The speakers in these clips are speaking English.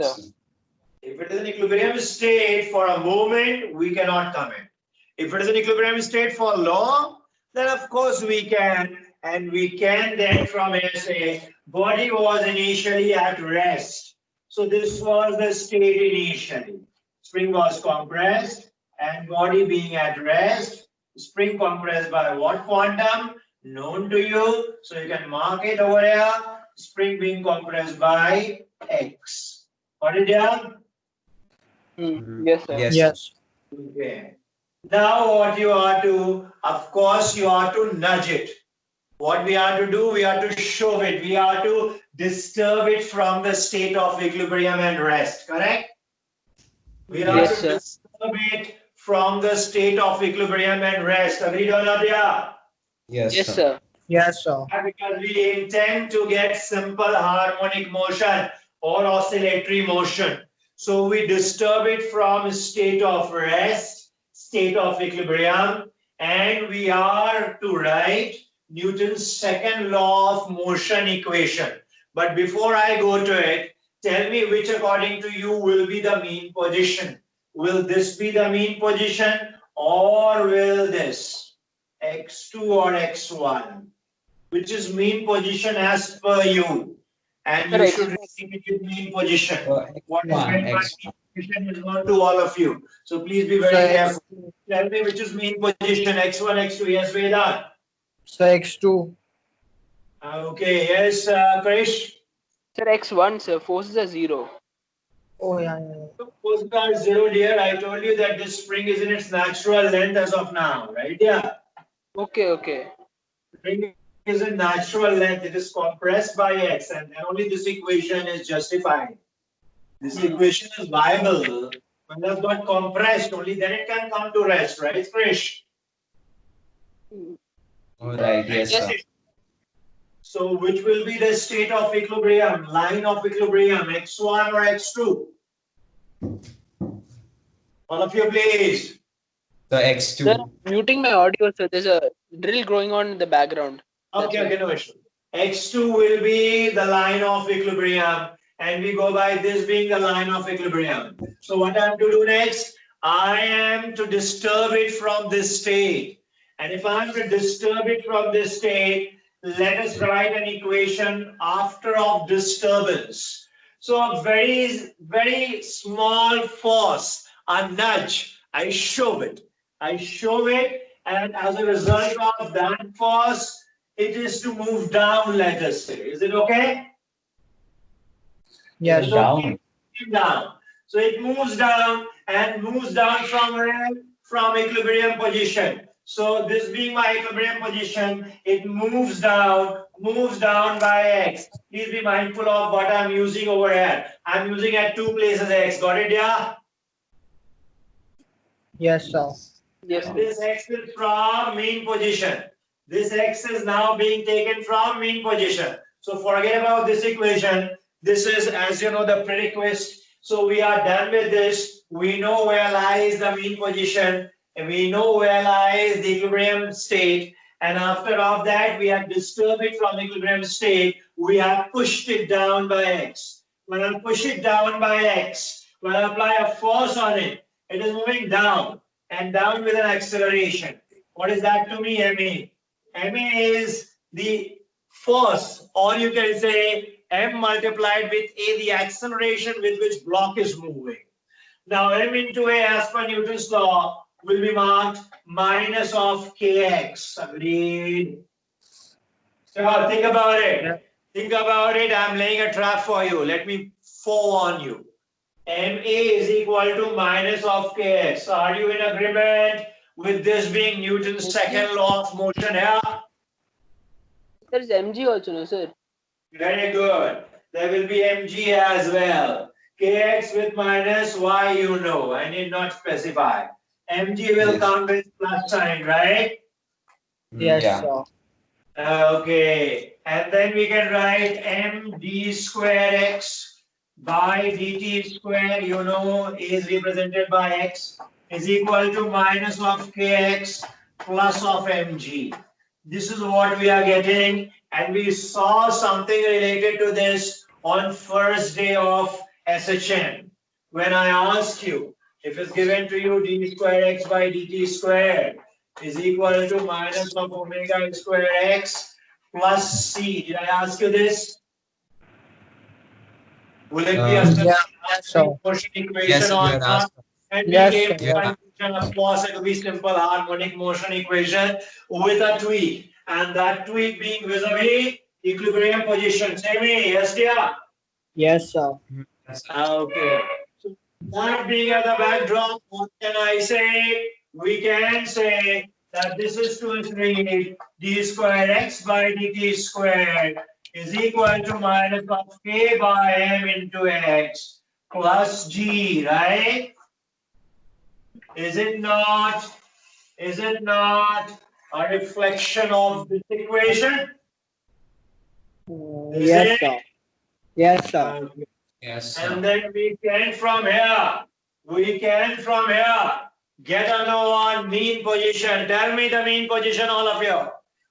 sir. If it is an equilibrium state for a moment, we cannot comment. If it is an equilibrium state for long, then of course we can. And we can then from here say, body was initially at rest. So this was the state initially. Spring was compressed and body being at rest. Spring compressed by what quantum? Known to you. So you can mark it over here. Spring being compressed by X. Got it down? Yes, sir. Yes. Okay. Now what you are to, of course, you are to nudge it. What we are to do, we are to shove it. We are to disturb it from the state of equilibrium and rest. Correct? We are Yes, to sir. disturb it from the state of equilibrium and rest. Agreed or not? Yeah. Yes, sir. Yes, sir. Because we intend to get simple harmonic motion or oscillatory motion. So we disturb it from state of rest, state of equilibrium, and we are to write Newton's second law of motion equation. But before I go to it, tell me which according to you will be the mean position. Will this be the mean position or will this x2 or x1? Which is mean position as per you? And you should repeat it mean position. What is meant by mean position is known to all of you. So please be very careful. Tell me which is mean position, x1, x2. Yes, Vedant. So x2. Okay, yes, Krish. Sir, x1, sir. Forces are 0. Oh yeah. Forces are 0, dear. I told you that this spring is in its natural length as of now, right? Yeah. Okay. Spring is in natural length. It is compressed by x, and then only this equation is justified. This equation is viable when it has got compressed. Only then it can come to rest, right, Krish? All right, yes, sir. So which will be the state of equilibrium, line of equilibrium, x1 or x2? All of you, please. So x2. Sir, muting my audio, sir. There's a drill going on in the background. Okay, no issue. x2 will be the line of equilibrium, and we go by this being the line of equilibrium. So what I am to do next? I am to disturb it from this state. And if I am to disturb it from this state, let us write an equation after of disturbance. So a very, very small force, a nudge, I shove it. And as a result of that force, it is to move down, let us say. Is it okay? Yes. Down. Down. So it moves down and moves down from where? From equilibrium position. So this being my equilibrium position, it moves down by x. Please be mindful of what I'm using over here. I'm using at two places x. Got it, yeah? Yes, sir. Yes. And this x is from mean position. This x is now being taken from mean position. So forget about this equation. This is, as you know, the prerequisite. So we are done with this. We know where lies the mean position. And we know where lies the equilibrium state. And after all that, we have disturbed it from equilibrium state. We have pushed it down by x. When I push it down by x, when I apply a force on it, it is moving down and down with an acceleration. What is that to me, MA? MA is the force, or you can say M multiplied with A, the acceleration with which block is moving. Now M into A as per Newton's law will be marked minus of kx. Agreed? So think about it. Yeah. Think about it. I'm laying a trap for you. Let me forewarn you. MA is equal to minus of kx. Are you in agreement with this being Newton's second law of motion here? There is mg also, no, sir? Very good. There will be mg as well. Kx with minus y, you know. I need not specify. Mg will come with plus sign, right? Yes, Yeah. sir. Okay. And then we can write md square x by dt square, you know, is represented by x, is equal to minus of kx plus of mg. This is what we are getting, and we saw something related to this on first day of SHM. When I ask you, if it's given to you d square x by dt square is equal to minus of omega square x plus c. Did I ask you this? Will it be a Uh, Yeah. simple Yes, sir. motion equation yes, you or had not? asked. And we Yes, came sir. to You had, conclusion, of course, it will be simple harmonic motion equation with a tweak. And that tweak being vis-a-vis equilibrium position. Say me, yes, dear? Yes, sir. yes, Okay. So that being at the backdrop, what can I say? We can say that this is to read d square x by dt squared is equal to minus of k by m into x plus g, right? Is it not? Is it not a reflection of this equation? Is Yes, it? sir. Yes, sir. Okay. yes, And sir. then we can from here get a know on mean position. Tell me the mean position, all of you.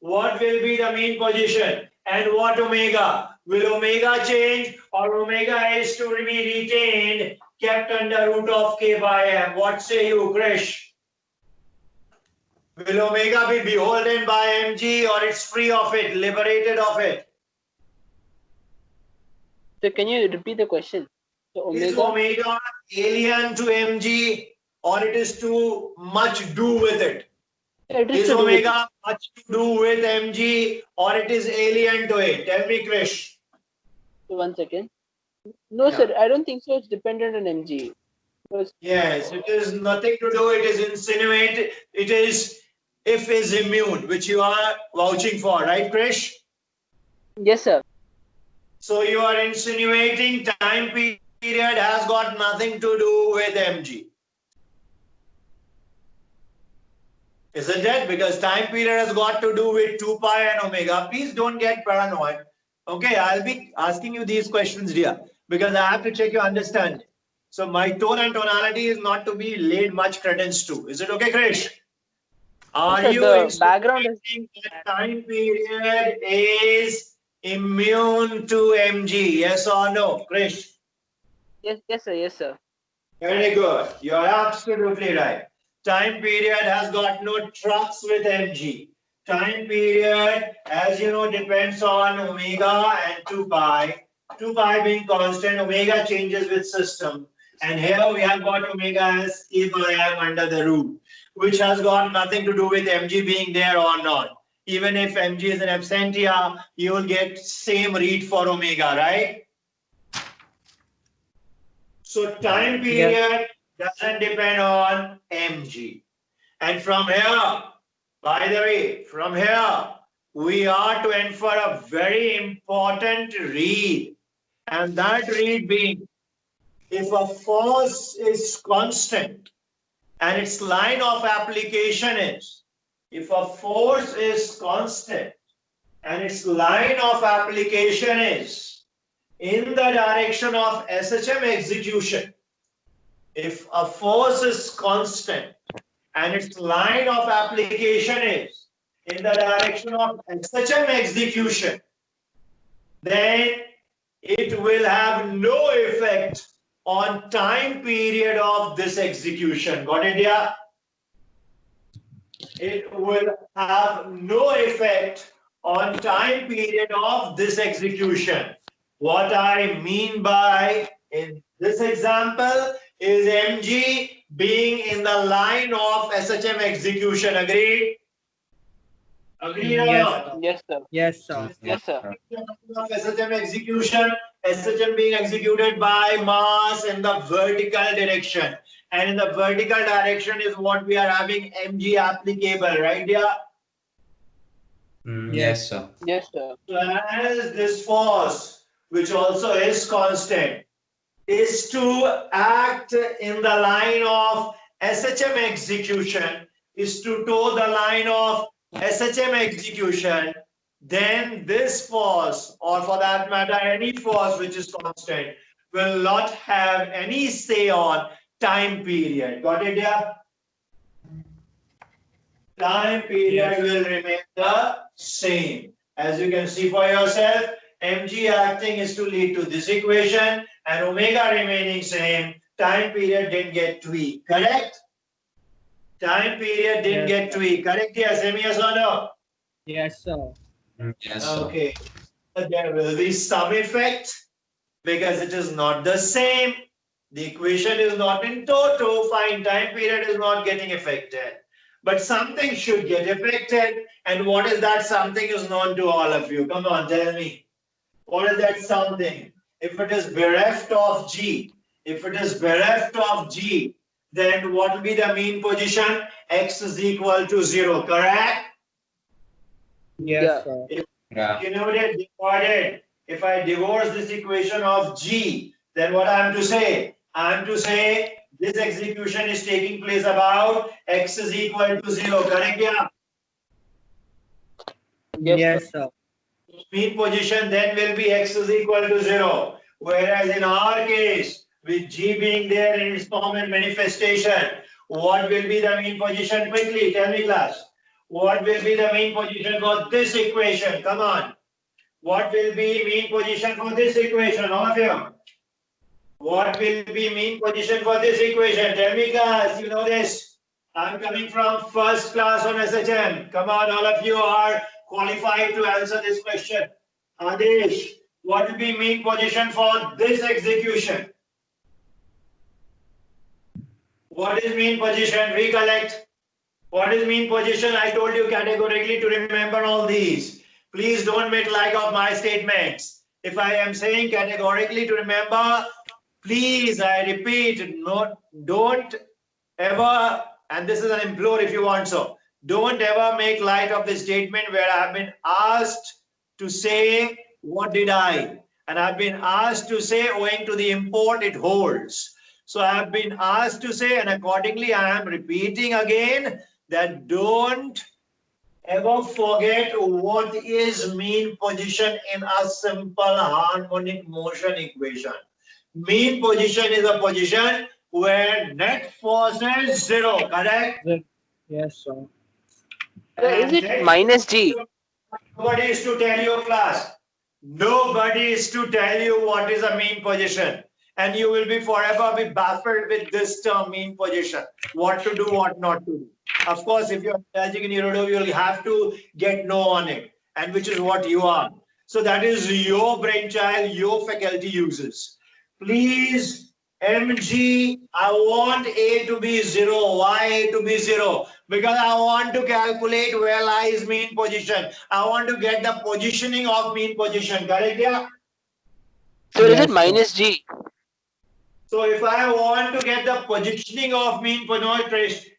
What will be the mean position and what omega? Will omega change or omega is to be retained, kept under root of k by m? What say you, Krish? Will omega be beholden by mg or it's free of it, liberated of it? So can you repeat the question? So Is omega. omega alien to mg or it is too much do with it? Yeah, it is Is to do with it. omega much to do with mg or it is alien to it? Tell me, Krish. So 1 second. No, Yeah. sir. I don't think so. It's dependent on mg. Because Yes, it is nothing to do. It is insinuate. It is if is immune, which you are vouching for, right, Krish? yes, sir. So you are insinuating time period has got nothing to do with mg. Isn't it? Because time period has got to do with 2 pi and omega. Please don't get paranoid. Okay, I'll be asking you these questions, dear, because I have to check your understanding. So my tone and tonality is not to be laid much credence to. Is it okay, Krish? No, Are sir. you The background is insinuating that time period is immune to mg? Yes or no, Krish? yes, yes, sir. Yes, sir. Very good. You are absolutely right. Time period has got no trucks with mg. Time period, as you know, depends on omega and 2 pi. 2 pi being constant, omega changes with system. And here we have got omega as k by m under the root, which has got nothing to do with mg being there or not. Even if mg is an absentia, you will get same read for omega, right? So time Yes. period doesn't depend on mg. And from here, by the way, from here, we are to infer a very important read. And that read being, if a force is constant and its line of application is, if a force is constant and its line of application is in the direction of SHM execution, if a force is constant and its line of application is in the direction of SHM execution, then it will have no effect on time period of this execution. Got it, yeah? It will have no effect on time period of this execution. What I mean by in this example is mg being in the line of SHM execution. Agreed? Agreed or Yes, not? sir. Yes, sir. Yes, sir. Yes, Yes, sir. sir. Of SHM execution, SHM being executed by mass in the vertical direction. And in the vertical direction is what we are having mg applicable, right? Yeah. Yes, sir. Yes, sir. So as this force, which also is constant, is to act in the line of SHM execution, is to toe the line of SHM execution, then this force, or for that matter, any force which is constant, will not have any say on time period. Got it, yeah? Time period will remain the same. As you can see for yourself, mg acting is to lead to this equation, and omega remaining same, time period didn't get tweaked. Correct? Time period didn't Yes, get sir. tweaked. Correct? Yes, yes or no? Yes, sir. Yes, sir. Okay. But there will be some effect because it is not the same. The equation is not in toto. Fine, time period is not getting affected. But something should get affected. And what is that something is known to all of you? Come on, tell me. What is that something? If it is bereft of G, then what will be the mean position? X is equal to 0, correct? Yes, Yeah. sir. Yeah. Divided. If I divorce this equation of G, then what I am to say? I am to say this execution is taking place about X is equal to 0, correct? Yeah. Yes, sir. Yes, sir. Mean position then will be X is equal to 0. Whereas in our case, with G being there in its form and manifestation, what will be the mean position? Quickly, tell me class. What will be the mean position for this equation? Come on. What will be mean position for this equation? All of you. What will be mean position for this equation? Tell me class, you know this. I'm coming from first class on SHM. Come on, all of you are qualified to answer this question. Adesh, what will be mean position for this execution? What is mean position? Recollect. What is mean position? I told you categorically to remember all these. Please don't make like of my statements. If I am saying categorically to remember, please, I repeat, don't ever, and this is an implore if you want so, don't ever make light of the statement where I have been asked to say, what did I? And I've been asked to say, owing to the import it holds. So I have been asked to say, and accordingly I am repeating again that don't ever forget what is mean position in a simple harmonic motion equation. Mean position is a position where net force is 0, correct? Yes, sir. So is And it then minus G? nobody is to tell you, class. Nobody is to tell you what is a mean position. And you will be forever be baffled with this term, mean position. What to do, what not to do. Of course, if you're studying in Eurodo, you'll have to get no on it, and which is what you are. So that is your brainchild, your faculty uses. Please, MG, I want A to be 0. Why A to be 0? Because I want to calculate where lies mean position. I want to get the positioning of mean position. Correct? Yeah. So is it Yes, sir. minus G? So if I want to get the positioning of mean position,